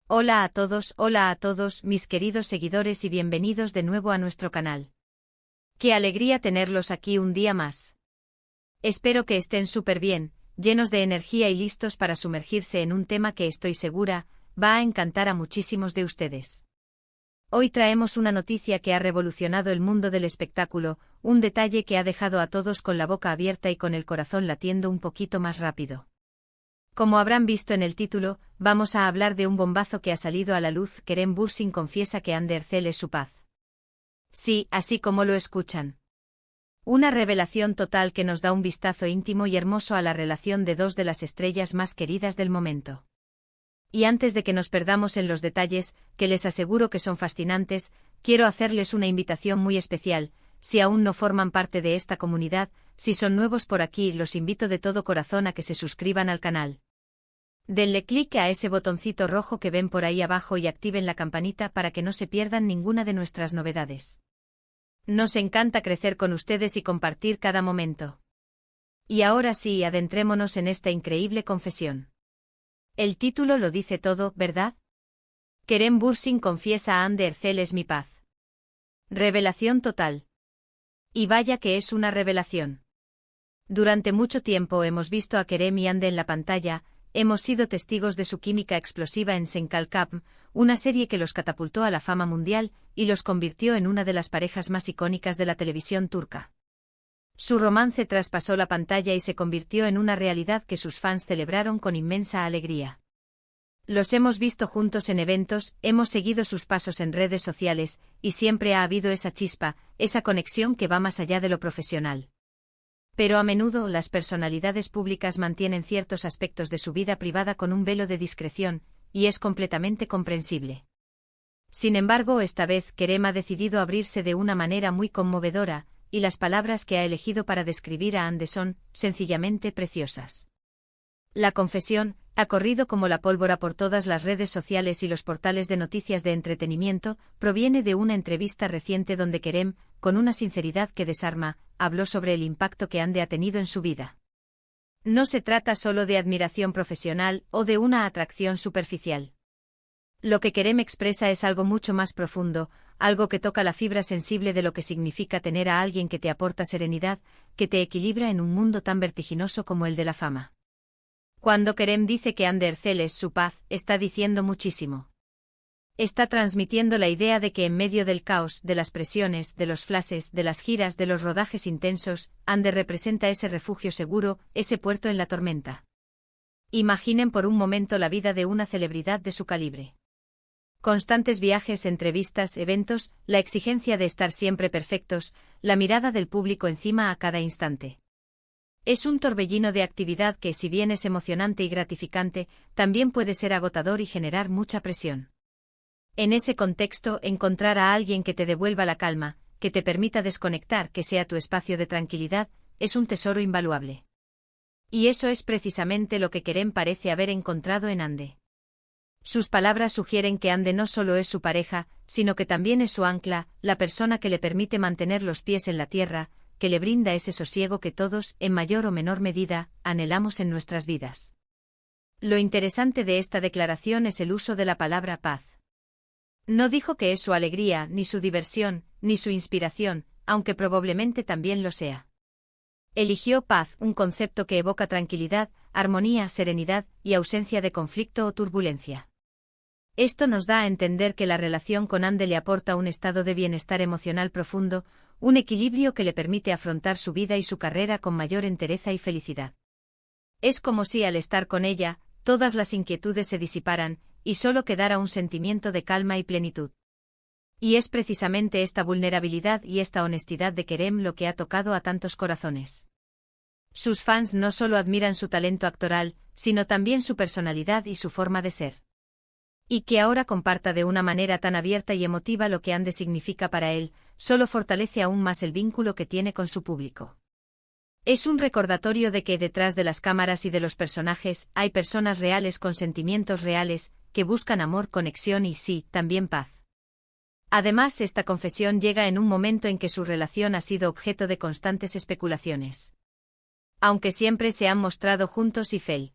Hola a todos, mis queridos seguidores y bienvenidos de nuevo a nuestro canal. ¡Qué alegría tenerlos aquí un día más! Espero que estén súper bien, llenos de energía y listos para sumergirse en un tema que estoy segura, va a encantar a muchísimos de ustedes. Hoy traemos una noticia que ha revolucionado el mundo del espectáculo, un detalle que ha dejado a todos con la boca abierta y con el corazón latiendo un poquito más rápido. Como habrán visto en el título, vamos a hablar de un bombazo que ha salido a la luz. Kerem Bürsin confiesa que Hande Erçel es su paz. Sí, así como lo escuchan. Una revelación total que nos da un vistazo íntimo y hermoso a la relación de dos de las estrellas más queridas del momento. Y antes de que nos perdamos en los detalles, que les aseguro que son fascinantes, quiero hacerles una invitación muy especial. Si aún no forman parte de esta comunidad, si son nuevos por aquí, los invito de todo corazón a que se suscriban al canal. Denle clic a ese botoncito rojo que ven por ahí abajo y activen la campanita para que no se pierdan ninguna de nuestras novedades. Nos encanta crecer con ustedes y compartir cada momento. Y ahora sí, adentrémonos en esta increíble confesión. El título lo dice todo, ¿verdad? Kerem Bürsin confiesa a Hande Erçel es mi paz. Revelación total. Y vaya que es una revelación. Durante mucho tiempo hemos visto a Kerem y Hande en la pantalla. Hemos sido testigos de su química explosiva en Sen Kalkap, una serie que los catapultó a la fama mundial y los convirtió en una de las parejas más icónicas de la televisión turca. Su romance traspasó la pantalla y se convirtió en una realidad que sus fans celebraron con inmensa alegría. Los hemos visto juntos en eventos, hemos seguido sus pasos en redes sociales, y siempre ha habido esa chispa, esa conexión que va más allá de lo profesional. Pero a menudo las personalidades públicas mantienen ciertos aspectos de su vida privada con un velo de discreción, y es completamente comprensible. Sin embargo, esta vez Kerem ha decidido abrirse de una manera muy conmovedora, y las palabras que ha elegido para describir a Hande son, sencillamente, preciosas. La confesión ha corrido como la pólvora por todas las redes sociales y los portales de noticias de entretenimiento, proviene de una entrevista reciente donde Kerem, con una sinceridad que desarma, habló sobre el impacto que Hande ha tenido en su vida. No se trata solo de admiración profesional o de una atracción superficial. Lo que Kerem expresa es algo mucho más profundo, algo que toca la fibra sensible de lo que significa tener a alguien que te aporta serenidad, que te equilibra en un mundo tan vertiginoso como el de la fama. Cuando Kerem dice que Hande Erçel es su paz, está diciendo muchísimo. Está transmitiendo la idea de que en medio del caos, de las presiones, de los flashes, de las giras, de los rodajes intensos, Hande representa ese refugio seguro, ese puerto en la tormenta. Imaginen por un momento la vida de una celebridad de su calibre. Constantes viajes, entrevistas, eventos, la exigencia de estar siempre perfectos, la mirada del público encima a cada instante. Es un torbellino de actividad que, si bien es emocionante y gratificante, también puede ser agotador y generar mucha presión. En ese contexto, encontrar a alguien que te devuelva la calma, que te permita desconectar, que sea tu espacio de tranquilidad, es un tesoro invaluable. Y eso es precisamente lo que Kerem parece haber encontrado en Hande. Sus palabras sugieren que Hande no solo es su pareja, sino que también es su ancla, la persona que le permite mantener los pies en la tierra, que le brinda ese sosiego que todos, en mayor o menor medida, anhelamos en nuestras vidas. Lo interesante de esta declaración es el uso de la palabra paz. No dijo que es su alegría, ni su diversión, ni su inspiración, aunque probablemente también lo sea. Eligió paz, un concepto que evoca tranquilidad, armonía, serenidad y ausencia de conflicto o turbulencia. Esto nos da a entender que la relación con Hande le aporta un estado de bienestar emocional profundo, un equilibrio que le permite afrontar su vida y su carrera con mayor entereza y felicidad. Es como si al estar con ella, todas las inquietudes se disiparan, y solo quedara un sentimiento de calma y plenitud. Y es precisamente esta vulnerabilidad y esta honestidad de Kerem lo que ha tocado a tantos corazones. Sus fans no solo admiran su talento actoral, sino también su personalidad y su forma de ser. Y que ahora comparta de una manera tan abierta y emotiva lo que Hande significa para él, solo fortalece aún más el vínculo que tiene con su público. Es un recordatorio de que detrás de las cámaras y de los personajes hay personas reales con sentimientos reales, que buscan amor, conexión y sí, también paz. Además, esta confesión llega en un momento en que su relación ha sido objeto de constantes especulaciones. Aunque siempre se han mostrado juntos y fiel.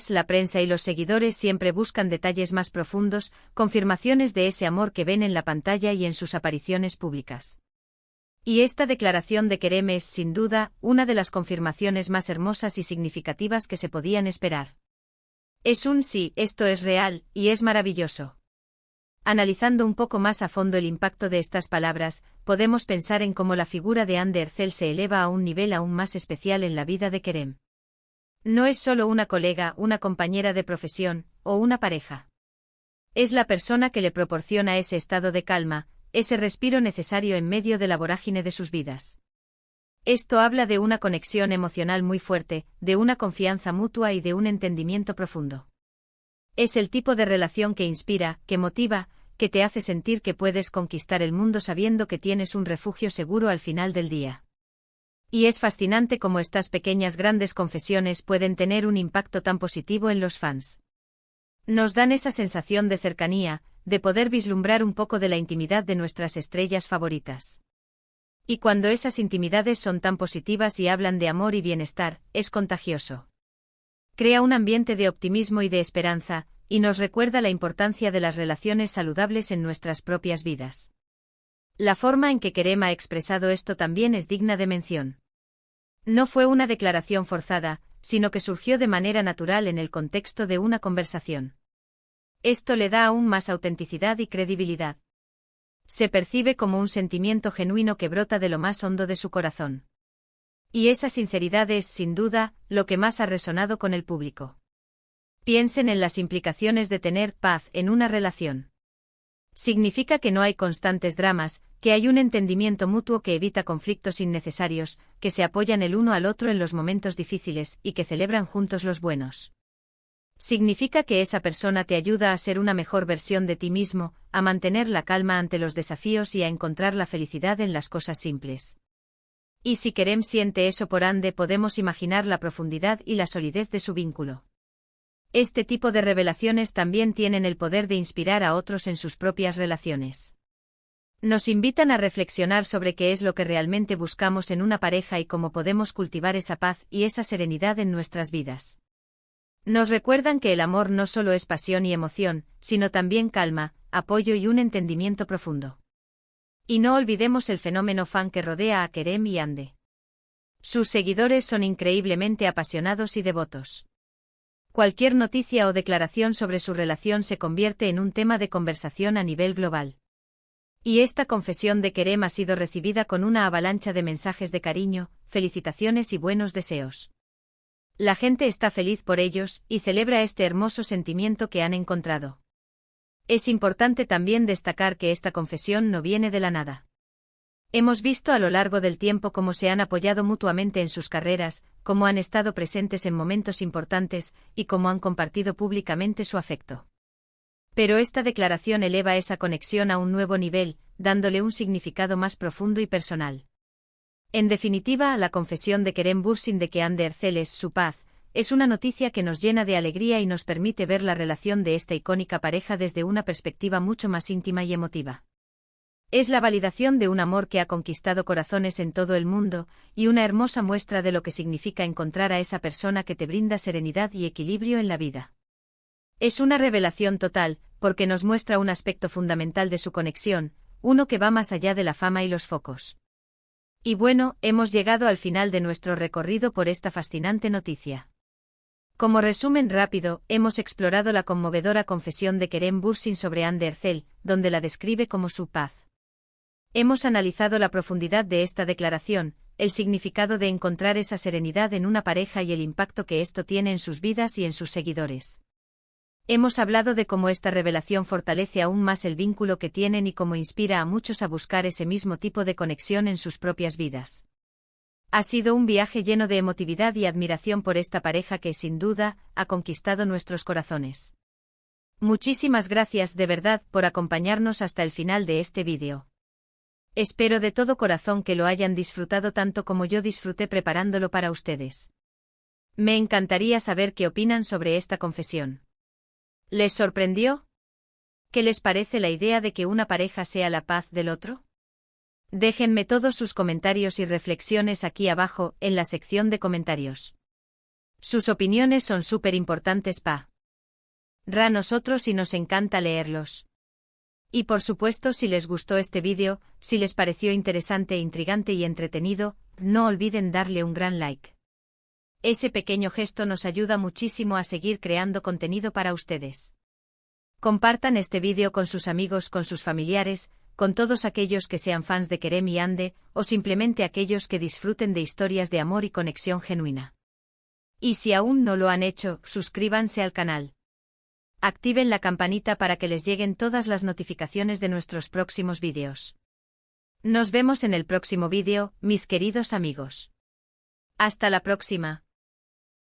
La prensa y los seguidores siempre buscan detalles más profundos, confirmaciones de ese amor que ven en la pantalla y en sus apariciones públicas. Y esta declaración de Kerem es, sin duda, una de las confirmaciones más hermosas y significativas que se podían esperar. Es un sí, esto es real, y es maravilloso. Analizando un poco más a fondo el impacto de estas palabras, podemos pensar en cómo la figura de Hande Erçel se eleva a un nivel aún más especial en la vida de Kerem. No es solo una colega, una compañera de profesión, o una pareja. Es la persona que le proporciona ese estado de calma, ese respiro necesario en medio de la vorágine de sus vidas. Esto habla de una conexión emocional muy fuerte, de una confianza mutua y de un entendimiento profundo. Es el tipo de relación que inspira, que motiva, que te hace sentir que puedes conquistar el mundo sabiendo que tienes un refugio seguro al final del día. Y es fascinante cómo estas pequeñas grandes confesiones pueden tener un impacto tan positivo en los fans. Nos dan esa sensación de cercanía, de poder vislumbrar un poco de la intimidad de nuestras estrellas favoritas. Y cuando esas intimidades son tan positivas y hablan de amor y bienestar, es contagioso. Crea un ambiente de optimismo y de esperanza, y nos recuerda la importancia de las relaciones saludables en nuestras propias vidas. La forma en que Kerem ha expresado esto también es digna de mención. No fue una declaración forzada, sino que surgió de manera natural en el contexto de una conversación. Esto le da aún más autenticidad y credibilidad. Se percibe como un sentimiento genuino que brota de lo más hondo de su corazón. Y esa sinceridad es, sin duda, lo que más ha resonado con el público. Piensen en las implicaciones de tener paz en una relación. Significa que no hay constantes dramas, que hay un entendimiento mutuo que evita conflictos innecesarios, que se apoyan el uno al otro en los momentos difíciles y que celebran juntos los buenos. Significa que esa persona te ayuda a ser una mejor versión de ti mismo, a mantener la calma ante los desafíos y a encontrar la felicidad en las cosas simples. Y si Kerem siente eso por Hande, podemos imaginar la profundidad y la solidez de su vínculo. Este tipo de revelaciones también tienen el poder de inspirar a otros en sus propias relaciones. Nos invitan a reflexionar sobre qué es lo que realmente buscamos en una pareja y cómo podemos cultivar esa paz y esa serenidad en nuestras vidas. Nos recuerdan que el amor no solo es pasión y emoción, sino también calma, apoyo y un entendimiento profundo. Y no olvidemos el fenómeno fan que rodea a Kerem y Hande. Sus seguidores son increíblemente apasionados y devotos. Cualquier noticia o declaración sobre su relación se convierte en un tema de conversación a nivel global. Y esta confesión de Kerem ha sido recibida con una avalancha de mensajes de cariño, felicitaciones y buenos deseos. La gente está feliz por ellos y celebra este hermoso sentimiento que han encontrado. Es importante también destacar que esta confesión no viene de la nada. Hemos visto a lo largo del tiempo cómo se han apoyado mutuamente en sus carreras, cómo han estado presentes en momentos importantes, y cómo han compartido públicamente su afecto. Pero esta declaración eleva esa conexión a un nuevo nivel, dándole un significado más profundo y personal. En definitiva, la confesión de Kerem Bürsin de que Hande Erçel es su paz, es una noticia que nos llena de alegría y nos permite ver la relación de esta icónica pareja desde una perspectiva mucho más íntima y emotiva. Es la validación de un amor que ha conquistado corazones en todo el mundo, y una hermosa muestra de lo que significa encontrar a esa persona que te brinda serenidad y equilibrio en la vida. Es una revelación total, porque nos muestra un aspecto fundamental de su conexión, uno que va más allá de la fama y los focos. Y bueno, hemos llegado al final de nuestro recorrido por esta fascinante noticia. Como resumen rápido, hemos explorado la conmovedora confesión de Kerem Bürsin sobre Hande Erçel, donde la describe como su paz. Hemos analizado la profundidad de esta declaración, el significado de encontrar esa serenidad en una pareja y el impacto que esto tiene en sus vidas y en sus seguidores. Hemos hablado de cómo esta revelación fortalece aún más el vínculo que tienen y cómo inspira a muchos a buscar ese mismo tipo de conexión en sus propias vidas. Ha sido un viaje lleno de emotividad y admiración por esta pareja que, sin duda, ha conquistado nuestros corazones. Muchísimas gracias de verdad por acompañarnos hasta el final de este vídeo. Espero de todo corazón que lo hayan disfrutado tanto como yo disfruté preparándolo para ustedes. Me encantaría saber qué opinan sobre esta confesión. ¿Les sorprendió? ¿Qué les parece la idea de que una pareja sea la paz del otro? Déjenme todos sus comentarios y reflexiones aquí abajo, en la sección de comentarios. Sus opiniones son súper importantes para nosotros y nos encanta leerlos. Y por supuesto, si les gustó este vídeo, si les pareció interesante, intrigante y entretenido, no olviden darle un gran like. Ese pequeño gesto nos ayuda muchísimo a seguir creando contenido para ustedes. Compartan este vídeo con sus amigos, con sus familiares, con todos aquellos que sean fans de Kerem y Ande, o simplemente aquellos que disfruten de historias de amor y conexión genuina. Y si aún no lo han hecho, suscríbanse al canal. Activen la campanita para que les lleguen todas las notificaciones de nuestros próximos vídeos. Nos vemos en el próximo vídeo, mis queridos amigos. Hasta la próxima.